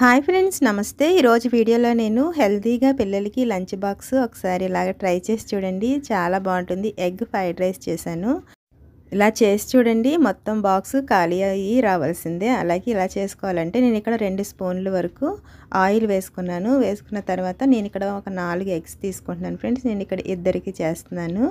Hi friends నమస్తే. ఈరోజు వీడియోలో నేను హెల్తీగా పిల్లలకి లంచ్ బాక్స్ ఒకసారి ఇలాగ ట్రై చేసి చూడండి. చాలా బాగుంటుంది. ఎగ్ ఫ్రైడ్ రైస్ చేశాను. ఇలా చేసి చూడండి. మొత్తం బాక్స్ ఖాళీ అయ్యి రావాల్సిందే. అలాగే ఇలా చేసుకోవాలంటే నేను ఇక్కడ 2 స్పూన్ల వరకు ఆయిల్ వేసుకున్నాను. వేసుకున్న తర్వాత నేను ఇక్కడ ఒక 4 ఎగ్స్ తీసుకుంటున్నాను ఫ్రెండ్స్. నేను ఇక్కడ ఇద్దరికి చేస్తున్నాను.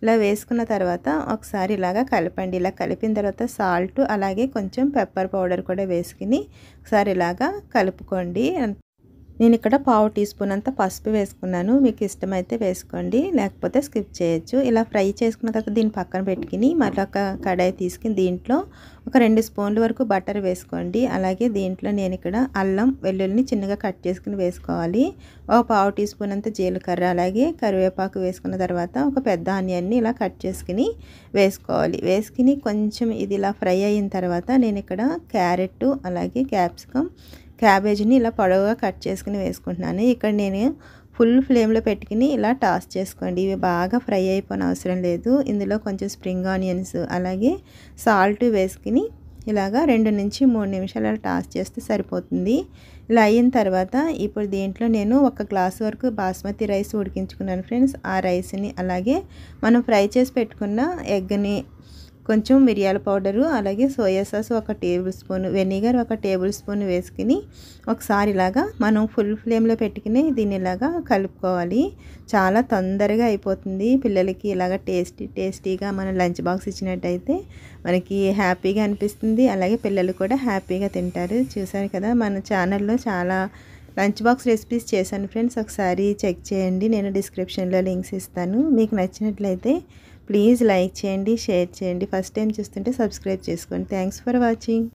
ఇలా వేసుకున్న తర్వాత ఒకసారి ఇలాగా కలపండి. ఇలా కలిపిన తర్వాత సాల్ట్ అలాగే కొంచెం పెప్పర్ పౌడర్ కూడా వేసుకుని ఒకసారి ఇలాగా కలుపుకోండి. నేను ఇక్కడ పావు టీ స్పూన్ అంత పసుపు వేసుకున్నాను. మీకు ఇష్టమైతే వేసుకోండి, లేకపోతే స్కిప్ చేయొచ్చు. ఇలా ఫ్రై చేసుకున్న తర్వాత దీన్ని పక్కన పెట్టుకుని మరొక కడాయి తీసుకుని దీంట్లో ఒక 2 స్పూన్ల వరకు బటర్ వేసుకోండి. అలాగే దీంట్లో నేను ఇక్కడ అల్లం వెల్లుల్లిని చిన్నగా కట్ చేసుకుని వేసుకోవాలి. ఒక పావు టీ స్పూన్ అంత జీలకర్ర అలాగే కరివేపాకు వేసుకున్న తర్వాత ఒక పెద్ద ఆనియన్ని ఇలా కట్ చేసుకుని వేసుకోవాలి. వేసుకుని కొంచెం ఇది ఇలా ఫ్రై అయిన తర్వాత నేను ఇక్కడ క్యారెట్ అలాగే క్యాబేజీని ఇలా పొడవుగా కట్ చేసుకుని వేసుకుంటున్నాను. ఇక్కడ నేను ఫుల్ ఫ్లేమ్లో పెట్టుకుని ఇలా టాస్ చేసుకోండి. ఇవి బాగా ఫ్రై అయిపోయిన అవసరం లేదు. ఇందులో కొంచెం స్ప్రింగ్ ఆనియన్స్ అలాగే సాల్ట్ వేసుకుని ఇలాగా 2 నుంచి 3 నిమిషాలు అలా టాస్ చేస్తే సరిపోతుంది. ఇలా అయిన తర్వాత ఇప్పుడు దీంట్లో నేను 1 గ్లాస్ వరకు బాస్మతి రైస్ ఉడికించుకున్నాను ఫ్రెండ్స్. ఆ రైస్ని అలాగే మనం ఫ్రై చేసి పెట్టుకున్న ఎగ్ని కొంచెం మిరియాల పౌడరు అలాగే soya sauce 1 table spoon, vinegar 1 table spoon వేసుకుని ఒకసారి ఇలాగా మనం ఫుల్ ఫ్లేమ్లో పెట్టుకుని దీన్ని ఇలాగా కలుపుకోవాలి. చాలా తొందరగా అయిపోతుంది. పిల్లలకి ఇలాగ టేస్టీగా మన లంచ్ బాక్స్ ఇచ్చినట్టయితే మనకి హ్యాపీగా అనిపిస్తుంది. అలాగే పిల్లలు కూడా హ్యాపీగా తింటారు. చూసారు కదా, మన ఛానల్లో చాలా లంచ్ బాక్స్ రెసిపీస్ చేశాను ఫ్రెండ్స్. ఒకసారి చెక్ చేయండి. నేను డిస్క్రిప్షన్లో లింక్స్ ఇస్తాను. మీకు నచ్చినట్లయితే ప్లీజ్ లైక్ చేయండి, షేర్ చేయండి. ఫస్ట్ టైం చూస్తుంటే సబ్స్క్రైబ్ చేసుకోండి. Thanks for watching.